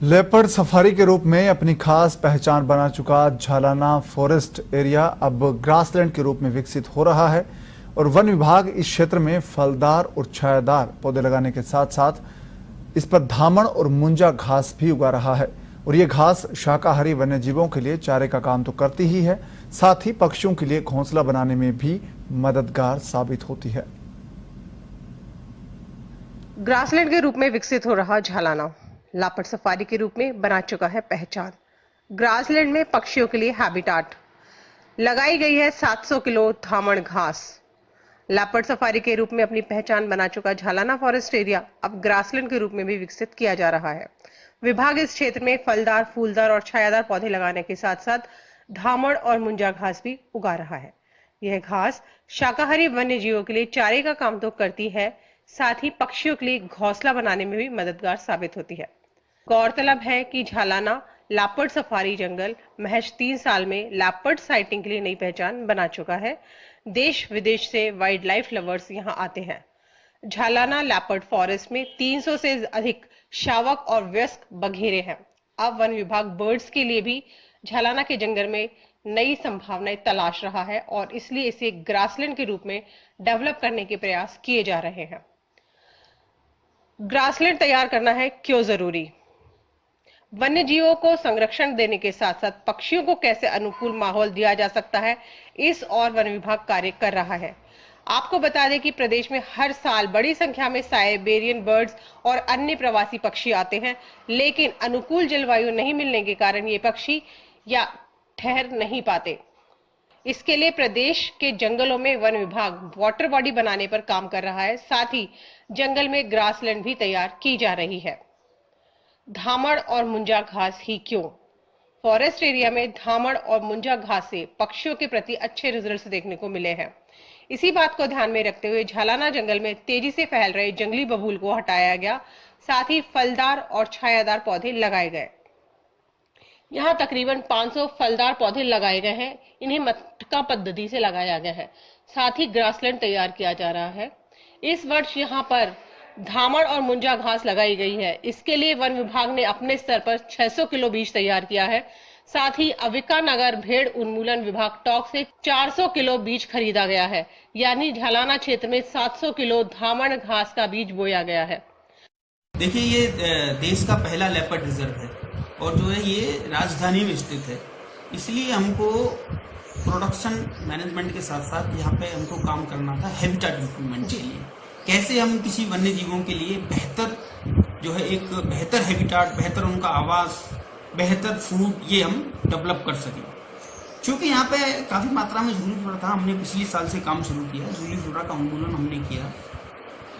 Leopard safari के रूप में अपनी खास पहचान बना चुका झालाना फॉरेस्ट एरिया अब ग्रासलैंड के रूप में विकसित हो रहा है और वन विभाग इस क्षेत्र में फलदार और छायादार पौधे लगाने के साथ साथ इस पर धामण और मुंजा घास भी उगा रहा है। और ये घास शाकाहारी वन्यजीवों के लिए चारे का काम तो करती ही है, साथ ही पक्षियों के लिए घोंसला बनाने में भी मददगार साबित होती है। ग्रासलैंड के रूप में विकसित हो रहा झालाना लापट सफारी के रूप में बना चुका है पहचान। ग्रासलैंड में पक्षियों के लिए हैबिटाट लगाई गई है 700 किलो धामण घास। लापट सफारी के रूप में अपनी पहचान बना चुका झालाना फॉरेस्ट एरिया अब ग्रासलैंड के रूप में भी विकसित किया जा रहा है। विभाग इस क्षेत्र में फलदार, फूलदार और छायादार पौधे लगाने के साथ साथ धामण और मुंजा घास भी उगा रहा है। यह घास शाकाहारी वन्य जीवों के लिए चारे का काम तो करती है, साथ ही पक्षियों के लिए घोंसला बनाने में भी मददगार साबित होती है। गौरतलब है कि झालाना लापर्ड सफारी जंगल महज 3 साल में लापर्ड साइटिंग के लिए नई पहचान बना चुका है। देश विदेश से वाइल्ड लाइफ लवर्स यहां आते हैं। झालाना लापर्ड फॉरेस्ट में 300 से अधिक शावक और वयस्क बघेरे हैं। अब वन विभाग बर्ड्स के लिए भी झालाना के जंगल में नई संभावनाएं तलाश रहा है और इसलिए इसे ग्रासलैंड के रूप में डेवलप करने के प्रयास किए जा रहे हैं। ग्रासलैंड तैयार करना है क्यों जरूरी? वन्य जीवों को संरक्षण देने के साथ साथ पक्षियों को कैसे अनुकूल माहौल दिया जा सकता है, इस और वन विभाग कार्य कर रहा है। आपको बता दें कि प्रदेश में हर साल बड़ी संख्या में साइबेरियन बर्ड्स और अन्य प्रवासी पक्षी आते हैं, लेकिन अनुकूल जलवायु नहीं मिलने के कारण ये पक्षी या ठहर नहीं पाते। इसके लिए प्रदेश के जंगलों में वन विभाग वाटर बॉडी बनाने पर काम कर रहा है, साथ ही जंगल में ग्रासलैंड भी तैयार की जा रही है। धामण और मुंजा घास ही क्यों? फॉरेस्ट एरिया में धामण और मुंजा घास से पक्षियों के प्रति अच्छे रिजल्ट्स देखने को मिले हैं। इसी बात को ध्यान में रखते हुए झालाना जंगल में तेजी से फैल रहे जंगली बबूल को हटाया गया, साथ ही फलदार और छायादार पौधे लगाए गए। यहाँ तकरीबन 500 फलदार पौधे लगाए गए हैं। इन्हें मटका पद्धति से लगाया गया है। साथ ही ग्रासलैंड तैयार किया जा रहा है। इस वर्ष यहाँ पर धामण और मुंजा घास लगाई गई है। इसके लिए वन विभाग ने अपने स्तर पर 600 किलो बीज तैयार किया है। साथ ही अविका नगर भेड़ उन्मूलन विभाग टॉक से 400 किलो बीज खरीदा गया है, यानी झालाना क्षेत्र में 700 किलो धामण घास का बीज बोया गया है। देखिए, ये देश का पहला लेपर्ड रिजर्व है और जो है ये राजधानी में स्थित है। इसलिए हमको प्रोडक्शन मैनेजमेंट के साथ साथ यहाँ पे हमको काम करना था हैबिटेट इम्प्रूवमेंट के लिए। कैसे हम किसी वन्य जीवों के लिए बेहतर जो है एक बेहतर हैबिटेट, बेहतर उनका आवास, बेहतर फूड ये हम डेवलप कर सकें। क्योंकि यहाँ पे काफ़ी मात्रा में झूली फ्लोरा था। हमने पिछले साल से काम शुरू किया। झूली फ्लोरा का उन्मूलन हमने किया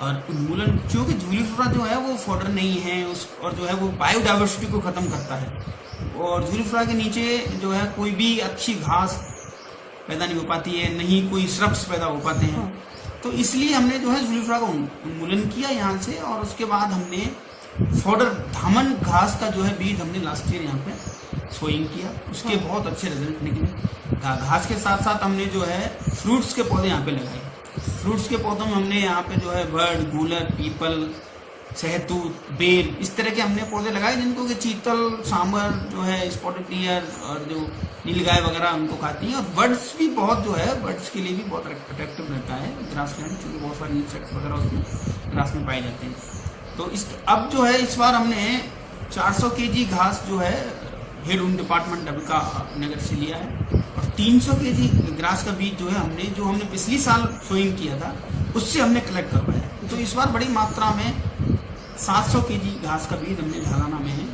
और उन्मूलन, क्योंकि झूली फ्लोरा जो है वो फॉडर नहीं है और जो है वो बायोडाइवर्सिटी को ख़त्म करता है और झूली फ्लोरा के नीचे जो है कोई भी अच्छी घास पैदा नहीं हो पाती है, नहीं कोई श्रब्स पैदा हो पाते हैं। तो इसलिए हमने जो है झूली फ्लोरा का उन्मूलन किया यहाँ से और उसके बाद हमने फॉडर धामन घास का जो है बीज हमने लास्ट ईयर यहाँ पे सोइंग किया। उसके बहुत अच्छे रिजल्ट निकले। घास के साथ साथ हमने जो है फ्रूट्स के पौधे यहाँ पे लगाए। फ्रूट्स के पौधों में हमने यहाँ पे जो है बर्ड, गूलर, पीपल, सहतूत, बेल, इस तरह के हमने पौधे लगाए जिनको कि चीतल, सांबर जो है, स्पॉटेड डियर और जो नीलगाय वगैरह उनको खाती हैं। और बर्ड्स भी बहुत जो है, बर्ड्स के लिए भी बहुत अट्रैक्टिव रहता है ग्रासलैंड, क्योंकि बहुत सारे इंसेक्ट्स वगैरह उसमें ग्रास में पाए जाते हैं। तो अब जो है इस बार हमने 400 केजी घास जो है भेड़ उन डिपार्टमेंट अविका नगर से लिया है और 300 केजी ग्रास का बीज जो हमने पिछली साल सोइंग किया था उससे हमने कलेक्ट करवाया है। तो इस बार बड़ी मात्रा में 700 केजी घास का बीज हमने झालाना में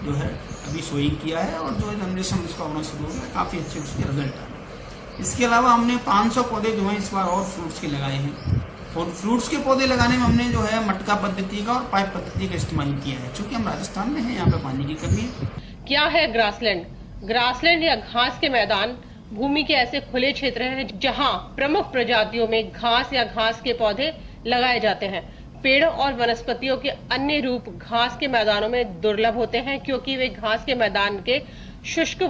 जो है अभी सोइंग किया है और जो है जनरेशन उसका होना शुरू हो गया। काफ़ी अच्छे उसके रिजल्ट आ रहे। इसके अलावा हमने 500 पौधे जो हैं इस बार और फ्रूट्स के लगाए हैं और फ्रूट्स के पौधे लगाने में हमने जो है मटका पद्धति का और पाइप पद्धति का इस्तेमाल किया है, क्योंकि हम राजस्थान में हैं, यहाँ पे पानी की कमी है। क्या है ग्रासलैंड? ग्रासलैंड या घास के मैदान भूमि के ऐसे खुले क्षेत्र हैं जहां प्रमुख प्रजातियों में घास या घास के पौधे लगाए जाते हैं। पेड़ों और वनस्पतियों के अन्य रूप घास के मैदानों में दुर्लभ होते हैं, क्योंकि वे घास के मैदान के शुष्क